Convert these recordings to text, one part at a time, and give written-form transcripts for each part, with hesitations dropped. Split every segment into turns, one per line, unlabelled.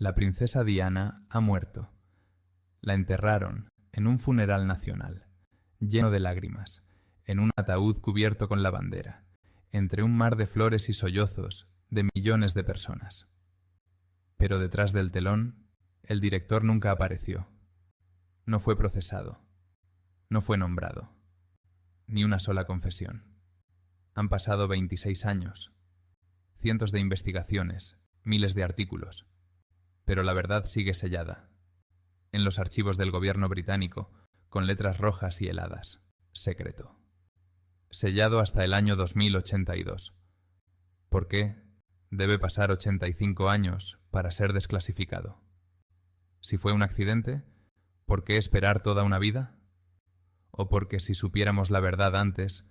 La princesa Diana ha muerto. La enterraron en un funeral nacional, lleno de lágrimas, en un ataúd cubierto con la bandera, entre un mar de flores y sollozos de millones de personas. Pero detrás del telón, el director nunca apareció. No fue procesado. No fue nombrado. Ni una sola confesión. Han pasado 26 años. Cientos de investigaciones, miles de artículos. Pero la verdad sigue sellada. En los archivos del gobierno británico, con letras rojas y heladas. Secreto. Sellado hasta el año 2082. ¿Por qué debe pasar 85 años para ser desclasificado? Si fue un accidente, ¿por qué esperar toda una vida? ¿O porque si supiéramos la verdad antes,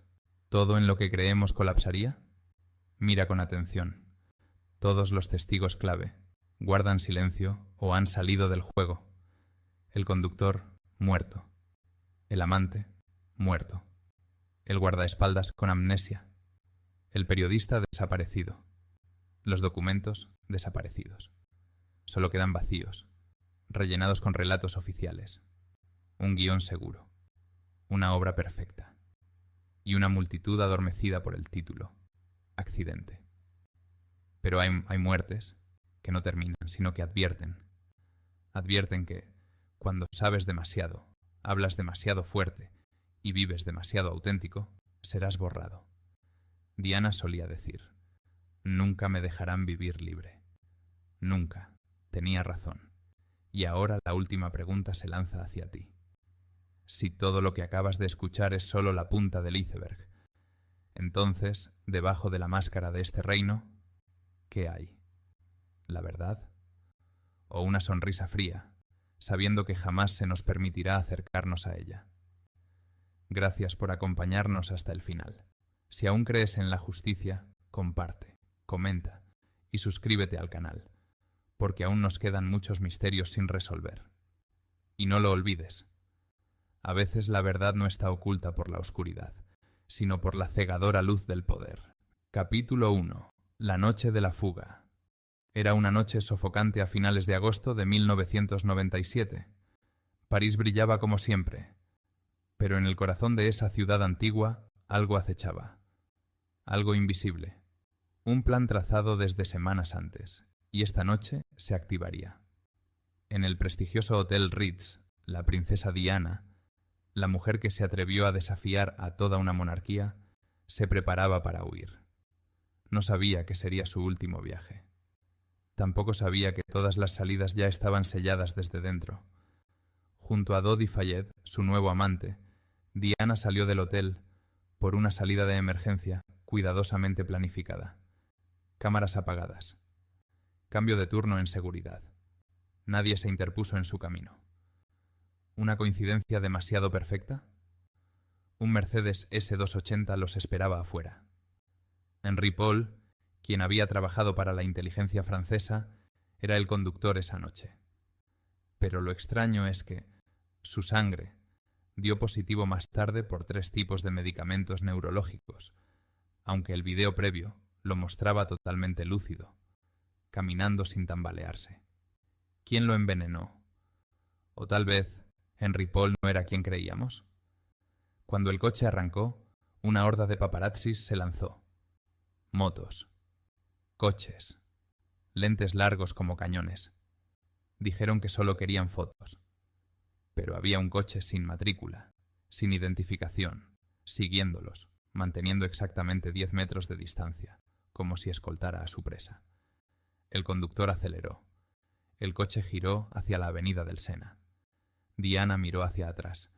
todo en lo que creemos colapsaría? Mira con atención. Todos los testigos clave guardan silencio o han salido del juego. El conductor, muerto. El amante, muerto. El guardaespaldas con amnesia. El periodista desaparecido. Los documentos desaparecidos. Solo quedan vacíos, rellenados con relatos oficiales. Un guión seguro. Una obra perfecta. Y una multitud adormecida por el título. Accidente. Pero hay muertes que no terminan, sino que advierten. Advierten que, cuando sabes demasiado, hablas demasiado fuerte y vives demasiado auténtico, serás borrado. Diana solía decir, nunca me dejarán vivir libre. Nunca. Tenía razón. Y ahora la última pregunta se lanza hacia ti. Si todo lo que acabas de escuchar es solo la punta del iceberg, entonces, debajo de la máscara de este reino, ¿qué hay? ¿La verdad? ¿O una sonrisa fría, sabiendo que jamás se nos permitirá acercarnos a ella? Gracias por acompañarnos hasta el final. Si aún crees en la justicia, comparte, comenta y suscríbete al canal, porque aún nos quedan muchos misterios sin resolver. Y no lo olvides. A veces la verdad no está oculta por la oscuridad, sino por la cegadora luz del poder. Capítulo 1. La noche de la fuga. Era una noche sofocante a finales de agosto de 1997. París brillaba como siempre, pero en el corazón de esa ciudad antigua algo acechaba. Algo invisible. Un plan trazado desde semanas antes, y esta noche se activaría. En el prestigioso Hotel Ritz, la princesa Diana, la mujer que se atrevió a desafiar a toda una monarquía, se preparaba para huir. No sabía que sería su último viaje. Tampoco sabía que todas las salidas ya estaban selladas desde dentro. Junto a Dodi Fayed, su nuevo amante, Diana salió del hotel por una salida de emergencia cuidadosamente planificada. Cámaras apagadas. Cambio de turno en seguridad. Nadie se interpuso en su camino. ¿Una coincidencia demasiado perfecta? Un Mercedes S280 los esperaba afuera. Henri Paul, quien había trabajado para la inteligencia francesa, era el conductor esa noche. Pero lo extraño es que su sangre dio positivo más tarde por 3 tipos de medicamentos neurológicos, aunque el video previo lo mostraba totalmente lúcido, caminando sin tambalearse. ¿Quién lo envenenó? ¿O tal vez Henri Paul no era quien creíamos? Cuando el coche arrancó, una horda de paparazzis se lanzó. Motos. Coches. Lentes largos como cañones. Dijeron que solo querían fotos. Pero había un coche sin matrícula, sin identificación, siguiéndolos, manteniendo exactamente 10 metros de distancia, como si escoltara a su presa. El conductor aceleró. El coche giró hacia la avenida del Sena. Diana miró hacia atrás.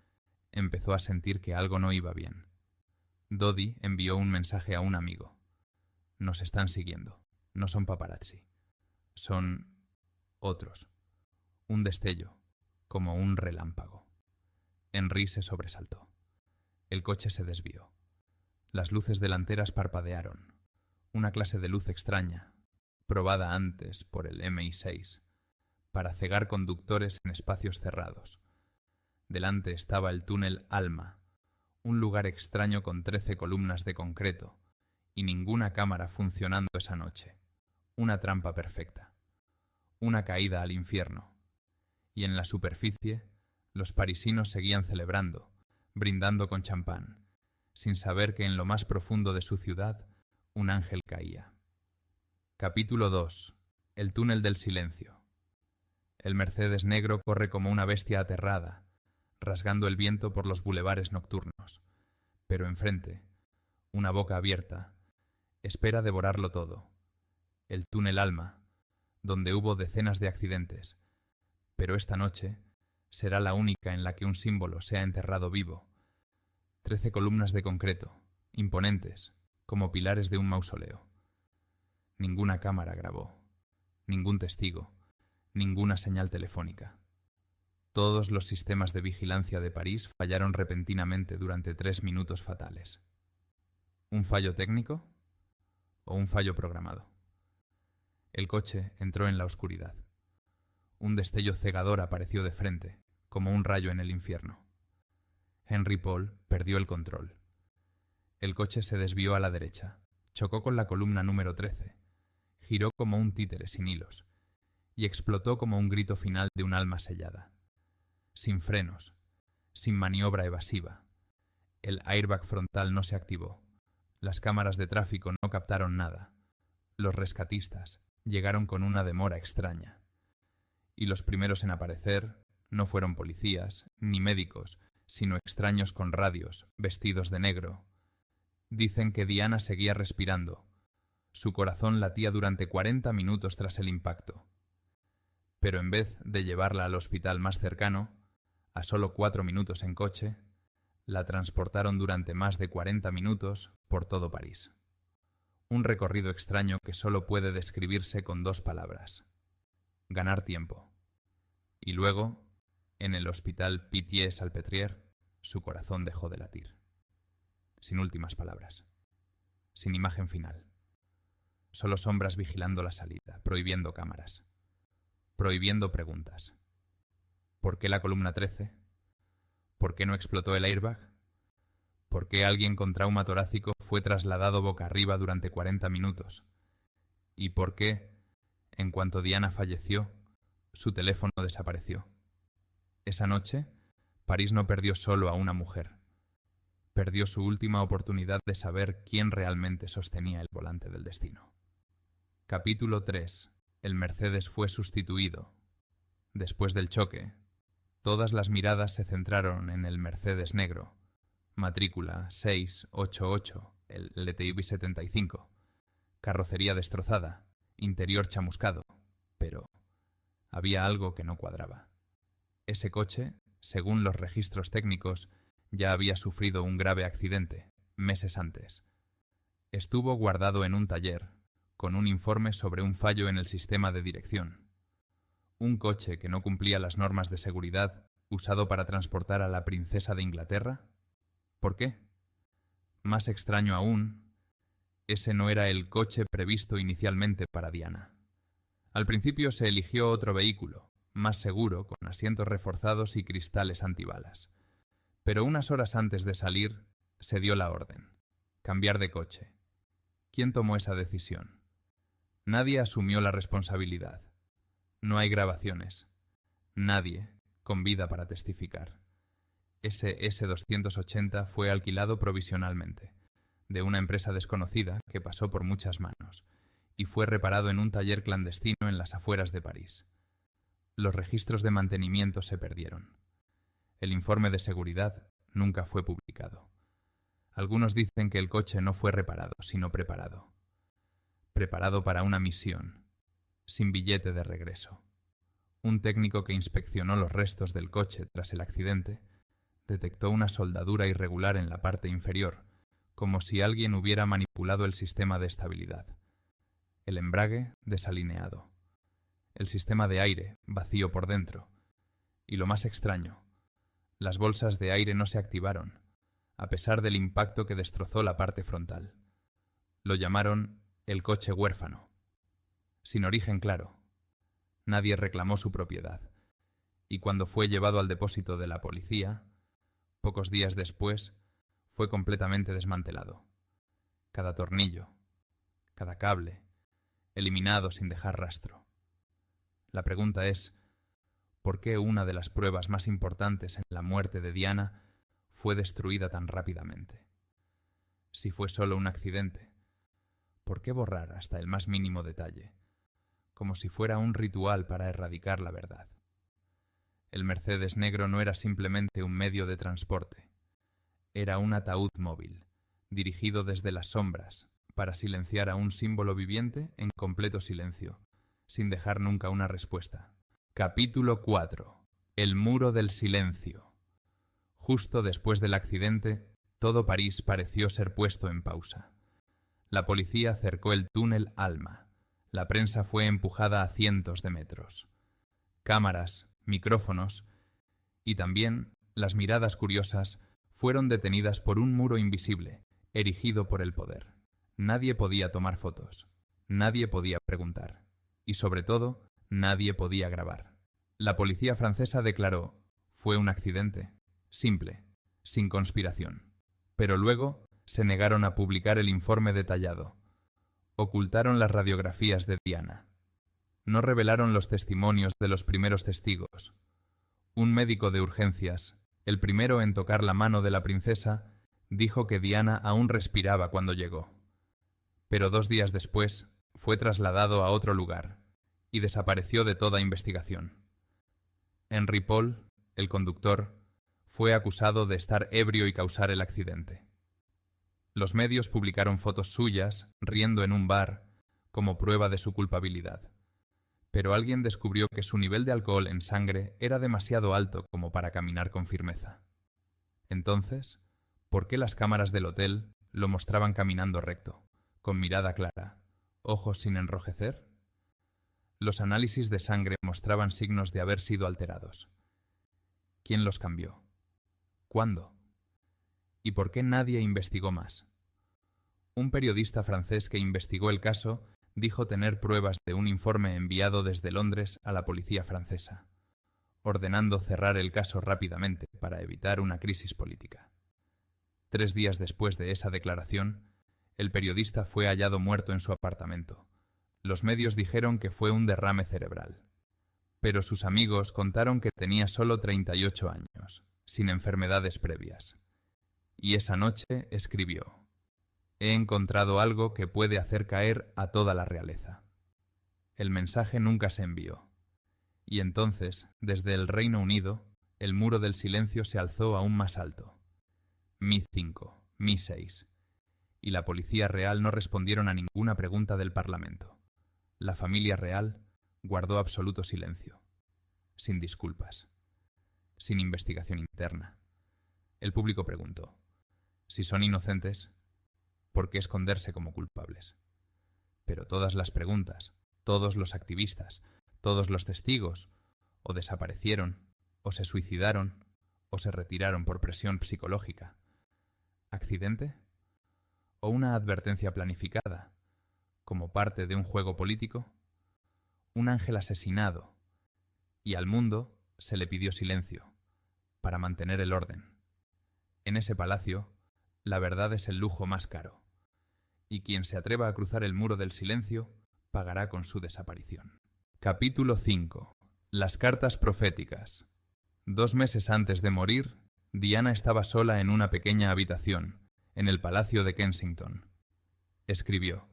Empezó a sentir que algo no iba bien. Dodi envió un mensaje a un amigo. Nos están siguiendo. No son paparazzi. Son otros. Un destello, como un relámpago. Henri se sobresaltó. El coche se desvió. Las luces delanteras parpadearon. Una clase de luz extraña, probada antes por el MI6, para cegar conductores en espacios cerrados. Delante estaba el túnel Alma, un lugar extraño con 13 columnas de concreto, y ninguna cámara funcionando esa noche. Una trampa perfecta. una caída al infierno. Y en la superficie, los parisinos seguían celebrando, brindando con champán, sin saber que en lo más profundo de su ciudad un ángel caía. Capítulo 2. El túnel del silencio. El Mercedes negro corre como una bestia aterrada, rasgando el viento por los bulevares nocturnos. Pero enfrente, una boca abierta, espera devorarlo todo. El túnel Alma, donde hubo decenas de accidentes. Pero esta noche será la única en la que un símbolo sea enterrado vivo. 13 columnas de concreto, imponentes, como pilares de un mausoleo. Ninguna cámara grabó, ningún testigo, ninguna señal telefónica. Todos los sistemas de vigilancia de París fallaron repentinamente durante 3 minutos fatales. ¿Un fallo técnico o un fallo programado? El coche entró en la oscuridad. Un destello cegador apareció de frente, como un rayo en el infierno. Henry Paul perdió el control. El coche se desvió a la derecha, chocó con la columna número 13, giró como un títere sin hilos y explotó como un grito final de un alma sellada. Sin frenos, sin maniobra evasiva. El airbag frontal no se activó. Las cámaras de tráfico no captaron nada. Los rescatistas llegaron con una demora extraña. Y los primeros en aparecer no fueron policías ni médicos, sino extraños con radios, vestidos de negro. Dicen que Diana seguía respirando. Su corazón latía durante 40 minutos tras el impacto. Pero en vez de llevarla al hospital más cercano, a solo 4 minutos en coche, la transportaron durante más de 40 minutos por todo París. Un recorrido extraño que solo puede describirse con 2 palabras: ganar tiempo. Y luego, en el hospital Pitié-Salpêtrière, su corazón dejó de latir. Sin últimas palabras. Sin imagen final. Solo sombras vigilando la salida, prohibiendo cámaras. Prohibiendo preguntas. ¿Por qué la columna 13? ¿Por qué no explotó el airbag? ¿Por qué alguien con trauma torácico fue trasladado boca arriba durante 40 minutos? ¿Y por qué, en cuanto Diana falleció, su teléfono desapareció? Esa noche, París no perdió solo a una mujer. Perdió su última oportunidad de saber quién realmente sostenía el volante del destino. Capítulo 3. El Mercedes fue sustituido. Después del choque, todas las miradas se centraron en el Mercedes negro, matrícula 688, el LTI 75, carrocería destrozada, interior chamuscado, pero había algo que no cuadraba. Ese coche, según los registros técnicos, ya había sufrido un grave accidente, meses antes. Estuvo guardado en un taller, con un informe sobre un fallo en el sistema de dirección. Un coche que no cumplía las normas de seguridad, usado para transportar a la princesa de Inglaterra. ¿Por qué? Más extraño aún, ese no era el coche previsto inicialmente para Diana. Al principio se eligió otro vehículo, más seguro, con asientos reforzados y cristales antibalas. Pero unas horas antes de salir, se dio la orden: cambiar de coche. ¿Quién tomó esa decisión? Nadie asumió la responsabilidad. No hay grabaciones. Nadie con vida para testificar. Ese S280 fue alquilado provisionalmente, de una empresa desconocida que pasó por muchas manos, y fue reparado en un taller clandestino en las afueras de París. Los registros de mantenimiento se perdieron. El informe de seguridad nunca fue publicado. Algunos dicen que el coche no fue reparado, sino preparado. Preparado para una misión, sin billete de regreso. Un técnico que inspeccionó los restos del coche tras el accidente detectó una soldadura irregular en la parte inferior, como si alguien hubiera manipulado el sistema de estabilidad. El embrague desalineado. El sistema de aire vacío por dentro. Y lo más extraño, las bolsas de aire no se activaron, a pesar del impacto que destrozó la parte frontal. Lo llamaron el coche huérfano. Sin origen claro. Nadie reclamó su propiedad. Y cuando fue llevado al depósito de la policía, pocos días después, fue completamente desmantelado. Cada tornillo, cada cable, eliminado sin dejar rastro. La pregunta es, ¿por qué una de las pruebas más importantes en la muerte de Diana fue destruida tan rápidamente? Si fue solo un accidente, ¿por qué borrar hasta el más mínimo detalle, como si fuera un ritual para erradicar la verdad? El Mercedes negro no era simplemente un medio de transporte, era un ataúd móvil, dirigido desde las sombras, para silenciar a un símbolo viviente en completo silencio, sin dejar nunca una respuesta. Capítulo 4. El muro del silencio. Justo después del accidente, todo París pareció ser puesto en pausa. La policía cercó el túnel Alma. La prensa fue empujada a cientos de metros. Cámaras, micrófonos y también las miradas curiosas fueron detenidas por un muro invisible, erigido por el poder. Nadie podía tomar fotos, nadie podía preguntar y, sobre todo, nadie podía grabar. La policía francesa declaró: fue un accidente, simple, sin conspiración. Pero luego se negaron a publicar el informe detallado. Ocultaron las radiografías de Diana. No revelaron los testimonios de los primeros testigos. Un médico de urgencias, el primero en tocar la mano de la princesa, dijo que Diana aún respiraba cuando llegó. Pero 2 días después fue trasladado a otro lugar y desapareció de toda investigación. Henri Paul, el conductor, fue acusado de estar ebrio y causar el accidente. Los medios publicaron fotos suyas riendo en un bar como prueba de su culpabilidad. Pero alguien descubrió que su nivel de alcohol en sangre era demasiado alto como para caminar con firmeza. Entonces, ¿por qué las cámaras del hotel lo mostraban caminando recto, con mirada clara, ojos sin enrojecer? Los análisis de sangre mostraban signos de haber sido alterados. ¿Quién los cambió? ¿Cuándo? ¿Y por qué nadie investigó más? Un periodista francés que investigó el caso dijo tener pruebas de un informe enviado desde Londres a la policía francesa, ordenando cerrar el caso rápidamente para evitar una crisis política. 3 días después de esa declaración, el periodista fue hallado muerto en su apartamento. Los medios dijeron que fue un derrame cerebral, pero sus amigos contaron que tenía solo 38 años, sin enfermedades previas. Y esa noche escribió: «He encontrado algo que puede hacer caer a toda la realeza». El mensaje nunca se envió. Y entonces, desde el Reino Unido, el muro del silencio se alzó aún más alto. Mi-5, Mi-6. Y la policía real no respondieron a ninguna pregunta del Parlamento. La familia real guardó absoluto silencio, sin disculpas, sin investigación interna. El público preguntó: si son inocentes, ¿por qué esconderse como culpables? Pero todas las preguntas, todos los activistas, todos los testigos, o desaparecieron, o se suicidaron, o se retiraron por presión psicológica. ¿Accidente? ¿O una advertencia planificada, como parte de un juego político? Un ángel asesinado, y al mundo se le pidió silencio, para mantener el orden. En ese palacio, la verdad es el lujo más caro, y quien se atreva a cruzar el muro del silencio pagará con su desaparición. Capítulo 5. Las cartas proféticas. 2 meses antes de morir, Diana estaba sola en una pequeña habitación, en el Palacio de Kensington. Escribió,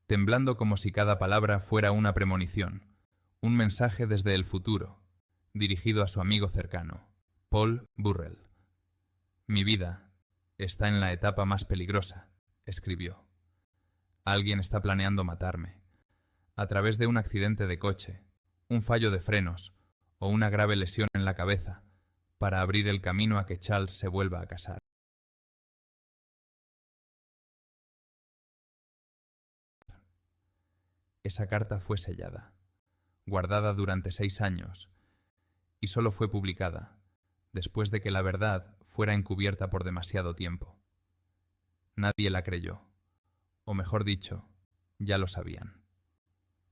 temblando como si cada palabra fuera una premonición, un mensaje desde el futuro, dirigido a su amigo cercano, Paul Burrell. «Mi vida está en la etapa más peligrosa», escribió. «Alguien está planeando matarme, a través de un accidente de coche, un fallo de frenos o una grave lesión en la cabeza, para abrir el camino a que Charles se vuelva a casar». Esa carta fue sellada, guardada durante 6 años, y solo fue publicada después de que la verdad fuera encubierta por demasiado tiempo. Nadie la creyó, o mejor dicho, ya lo sabían.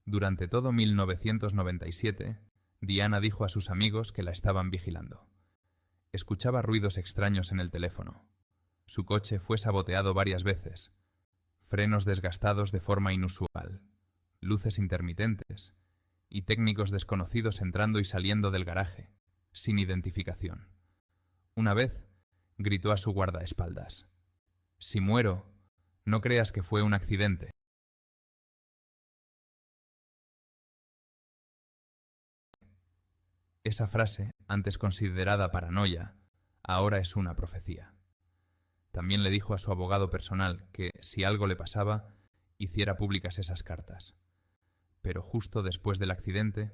Durante todo 1997, Diana dijo a sus amigos que la estaban vigilando. Escuchaba ruidos extraños en el teléfono. Su coche fue saboteado varias veces. Frenos desgastados de forma inusual. Luces intermitentes y técnicos desconocidos entrando y saliendo del garaje, sin identificación. Una vez, gritó a su guardaespaldas: «Si muero, no creas que fue un accidente». Esa frase, antes considerada paranoia, ahora es una profecía. También le dijo a su abogado personal que, si algo le pasaba, hiciera públicas esas cartas. Pero justo después del accidente,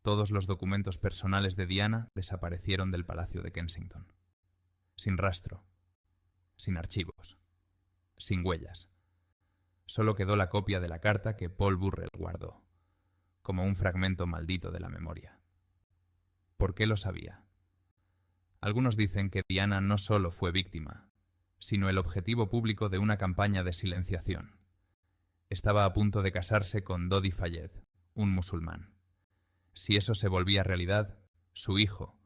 todos los documentos personales de Diana desaparecieron del Palacio de Kensington. Sin rastro, sin archivos, sin huellas. Solo quedó la copia de la carta que Paul Burrell guardó, como un fragmento maldito de la memoria. ¿Por qué lo sabía? Algunos dicen que Diana no solo fue víctima, sino el objetivo público de una campaña de silenciación. Estaba a punto de casarse con Dodi Fayed, un musulmán. Si eso se volvía realidad, su hijo,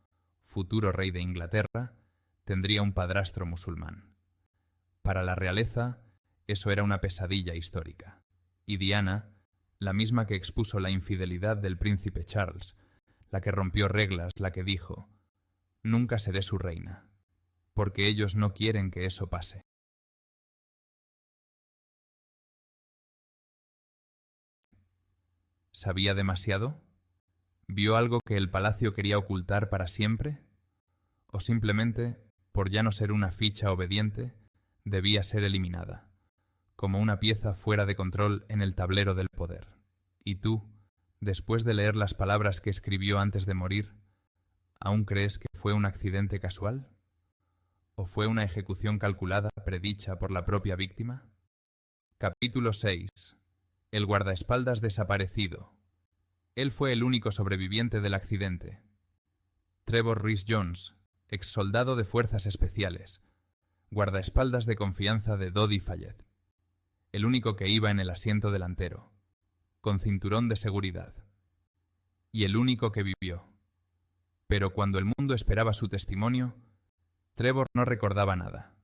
futuro rey de Inglaterra, tendría un padrastro musulmán. Para la realeza, eso era una pesadilla histórica. Y Diana, la misma que expuso la infidelidad del príncipe Charles, la que rompió reglas, la que dijo: «Nunca seré su reina», porque ellos no quieren que eso pase. ¿Sabía demasiado? ¿Vio algo que el palacio quería ocultar para siempre? ¿O simplemente, por ya no ser una ficha obediente, debía ser eliminada, como una pieza fuera de control en el tablero del poder? Y tú, después de leer las palabras que escribió antes de morir, ¿aún crees que fue un accidente casual? ¿O fue una ejecución calculada, predicha por la propia víctima? Capítulo 6. El guardaespaldas desaparecido. Él fue el único sobreviviente del accidente. Trevor Rhys-Jones, exsoldado de fuerzas especiales, guardaespaldas de confianza de Dodi Fayed. El único que iba en el asiento delantero, con cinturón de seguridad. Y el único que vivió. Pero cuando el mundo esperaba su testimonio, Trevor no recordaba nada.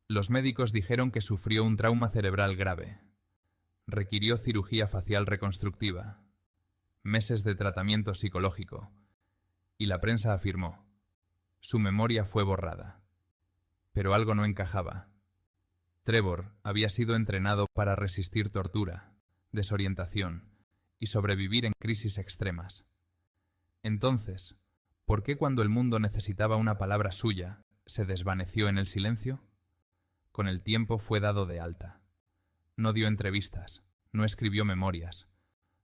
Los médicos dijeron que sufrió un trauma cerebral grave. Requirió cirugía facial reconstructiva, meses de tratamiento psicológico, y la prensa afirmó: su memoria fue borrada. Pero algo no encajaba. Trevor había sido entrenado para resistir tortura, desorientación y sobrevivir en crisis extremas. Entonces, ¿por qué cuando el mundo necesitaba una palabra suya, se desvaneció en el silencio? Con el tiempo fue dado de alta. No dio entrevistas, no escribió memorias,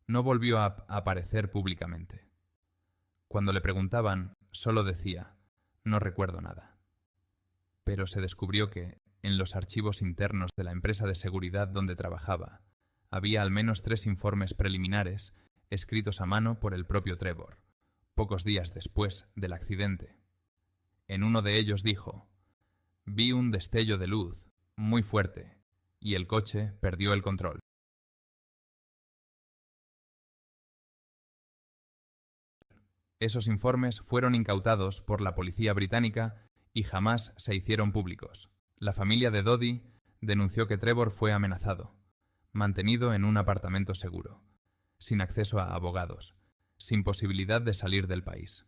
no volvió a aparecer públicamente. Cuando le preguntaban, solo decía: no recuerdo nada. Pero se descubrió que, en los archivos internos de la empresa de seguridad donde trabajaba, había al menos 3 informes preliminares escritos a mano por el propio Trevor, pocos días después del accidente. En uno de ellos dijo: «Vi un destello de luz, muy fuerte, y el coche perdió el control». Esos informes fueron incautados por la policía británica y jamás se hicieron públicos. La familia de Dodi denunció que Trevor fue amenazado, mantenido en un apartamento seguro, sin acceso a abogados, sin posibilidad de salir del país.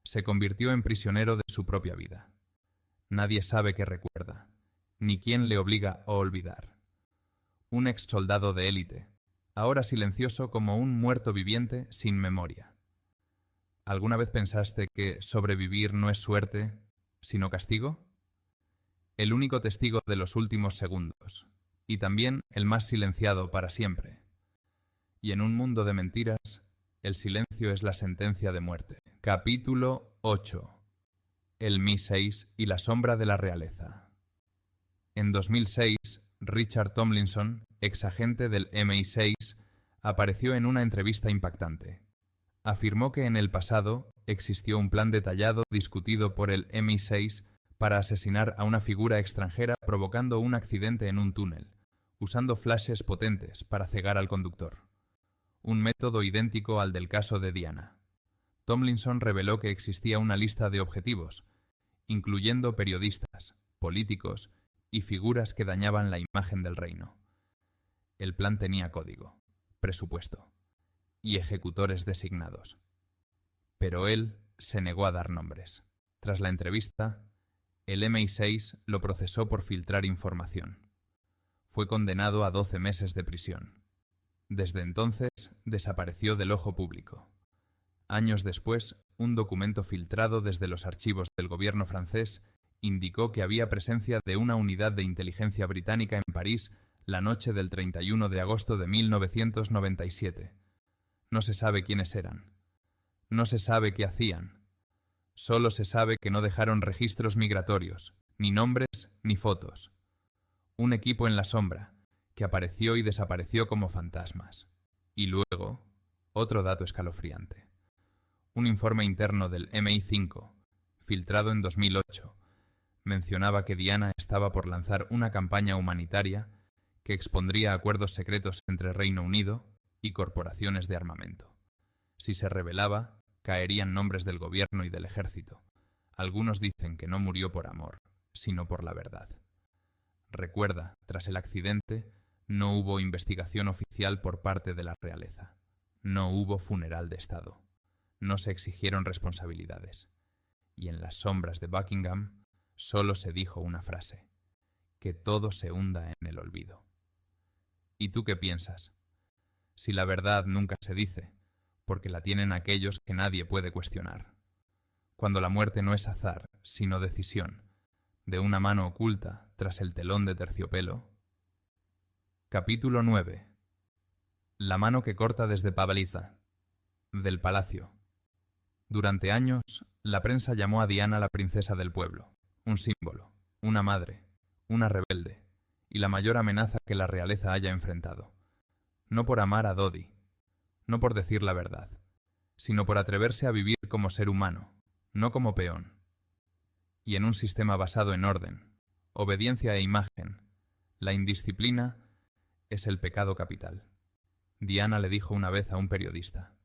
Se convirtió en prisionero de su propia vida. Nadie sabe qué recuerda, ni quién le obliga a olvidar. Un ex soldado de élite, ahora silencioso como un muerto viviente sin memoria. ¿Alguna vez pensaste que sobrevivir no es suerte, sino castigo? El único testigo de los últimos segundos, y también el más silenciado para siempre. Y en un mundo de mentiras, el silencio es la sentencia de muerte. Capítulo 8. El Mi-6 y la sombra de la realeza. En 2006, Richard Tomlinson, exagente del MI6, apareció en una entrevista impactante. Afirmó que en el pasado existió un plan detallado discutido por el MI6 para asesinar a una figura extranjera provocando un accidente en un túnel, usando flashes potentes para cegar al conductor. Un método idéntico al del caso de Diana. Tomlinson reveló que existía una lista de objetivos, incluyendo periodistas, políticos y figuras que dañaban la imagen del reino. El plan tenía código, presupuesto y ejecutores designados. Pero él se negó a dar nombres. Tras la entrevista, el MI6 lo procesó por filtrar información. Fue condenado a 12 meses de prisión. Desde entonces desapareció del ojo público. Años después, un documento filtrado desde los archivos del gobierno francés indicó que había presencia de una unidad de inteligencia británica en París la noche del 31 de agosto de 1997. No se sabe quiénes eran. No se sabe qué hacían. Solo se sabe que no dejaron registros migratorios, ni nombres ni fotos. Un equipo en la sombra, que apareció y desapareció como fantasmas. Y luego, otro dato escalofriante. Un informe interno del MI5, filtrado en 2008, mencionaba que Diana estaba por lanzar una campaña humanitaria que expondría acuerdos secretos entre Reino Unido y corporaciones de armamento. Si se revelaba, caerían nombres del gobierno y del ejército. Algunos dicen que no murió por amor, sino por la verdad. Recuerda, tras el accidente, no hubo investigación oficial por parte de la realeza. No hubo funeral de Estado. No se exigieron responsabilidades. Y en las sombras de Buckingham solo se dijo una frase: que todo se hunda en el olvido. ¿Y tú qué piensas? Si la verdad nunca se dice, porque la tienen aquellos que nadie puede cuestionar. Cuando la muerte no es azar, sino decisión, de una mano oculta tras el telón de terciopelo. Capítulo 9. La mano que corta desde Pavliza, del palacio. Durante años, la prensa llamó a Diana la princesa del pueblo, un símbolo, una madre, una rebelde, y la mayor amenaza que la realeza haya enfrentado. No por amar a Dodi, no por decir la verdad, sino por atreverse a vivir como ser humano, no como peón. Y en un sistema basado en orden, obediencia e imagen, la indisciplina es el pecado capital. Diana le dijo una vez a un periodista: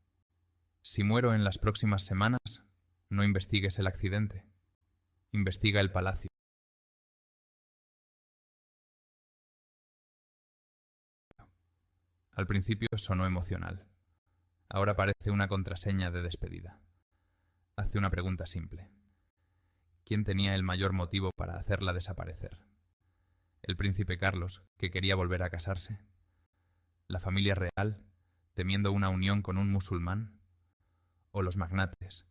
si muero en las próximas semanas, no investigues el accidente, investiga el palacio. Al principio sonó emocional. Ahora parece una contraseña de despedida. Hace una pregunta simple. ¿Quién tenía el mayor motivo para hacerla desaparecer? ¿El príncipe Carlos, que quería volver a casarse? ¿La familia real, temiendo una unión con un musulmán? ¿O los magnates,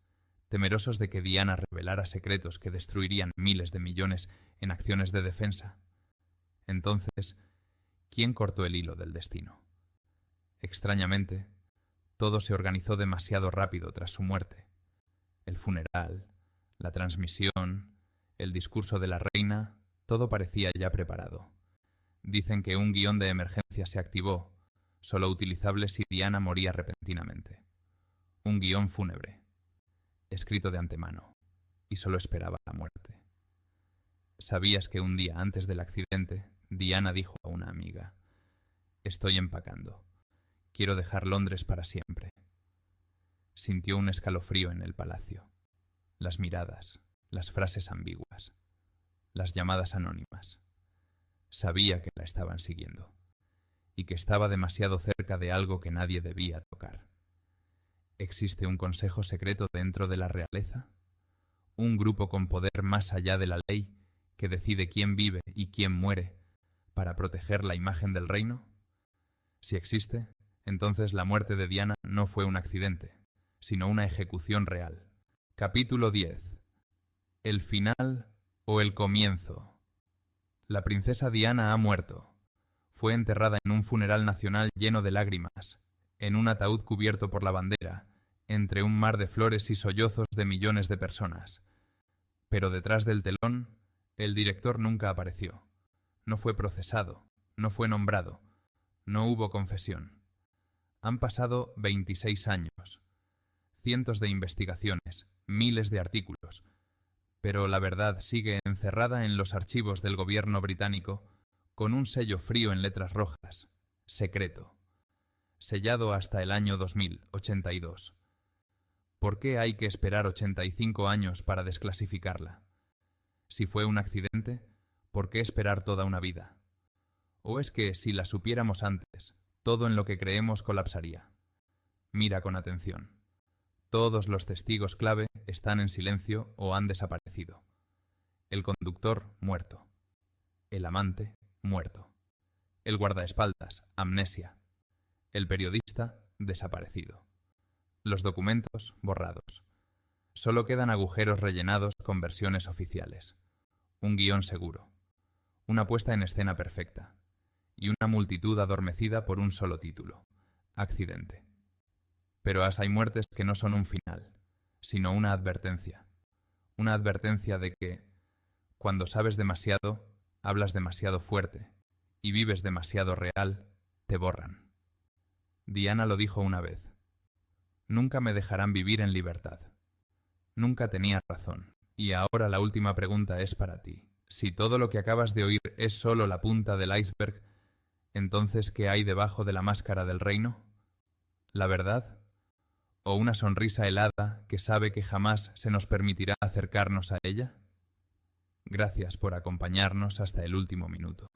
temerosos de que Diana revelara secretos que destruirían miles de millones en acciones de defensa? Entonces, ¿quién cortó el hilo del destino? Extrañamente, todo se organizó demasiado rápido tras su muerte. El funeral, la transmisión, el discurso de la reina, todo parecía ya preparado. Dicen que un guión de emergencia se activó, solo utilizable si Diana moría repentinamente. Un guión fúnebre, escrito de antemano, y solo esperaba la muerte. ¿Sabías que un día antes del accidente, Diana dijo a una amiga: estoy empacando, quiero dejar Londres para siempre? Sintió un escalofrío en el palacio. Las miradas, las frases ambiguas, las llamadas anónimas. Sabía que la estaban siguiendo, y que estaba demasiado cerca de algo que nadie debía tocar. ¿Existe un consejo secreto dentro de la realeza? ¿Un grupo con poder más allá de la ley que decide quién vive y quién muere para proteger la imagen del reino? Si existe, entonces la muerte de Diana no fue un accidente, sino una ejecución real. Capítulo 10. ¿El final o el comienzo? La princesa Diana ha muerto. Fue enterrada en un funeral nacional lleno de lágrimas, en un ataúd cubierto por la bandera, entre un mar de flores y sollozos de millones de personas. Pero detrás del telón, el director nunca apareció. No fue procesado, no fue nombrado, no hubo confesión. Han pasado 26 años, cientos de investigaciones, miles de artículos, pero la verdad sigue encerrada en los archivos del gobierno británico con un sello frío en letras rojas: secreto, sellado hasta el año 2082. ¿Por qué hay que esperar 85 años para desclasificarla? Si fue un accidente, ¿por qué esperar toda una vida? ¿O es que, si la supiéramos antes, todo en lo que creemos colapsaría? Mira con atención. Todos los testigos clave están en silencio o han desaparecido. El conductor, muerto. El amante, muerto. El guardaespaldas, amnesia. El periodista, desaparecido. Los documentos, borrados. Solo quedan agujeros rellenados con versiones oficiales. Un guión seguro. Una puesta en escena perfecta. Y una multitud adormecida por un solo título. Accidente. Pero hay muertes que no son un final, sino una advertencia. Una advertencia de que, cuando sabes demasiado, hablas demasiado fuerte y vives demasiado real, te borran. Diana lo dijo una vez. Nunca me dejarán vivir en libertad. Nunca tenía razón. Y ahora la última pregunta es para ti. Si todo lo que acabas de oír es solo la punta del iceberg, ¿entonces qué hay debajo de la máscara del reino? ¿La verdad? ¿O una sonrisa helada que sabe que jamás se nos permitirá acercarnos a ella? Gracias por acompañarnos hasta el último minuto.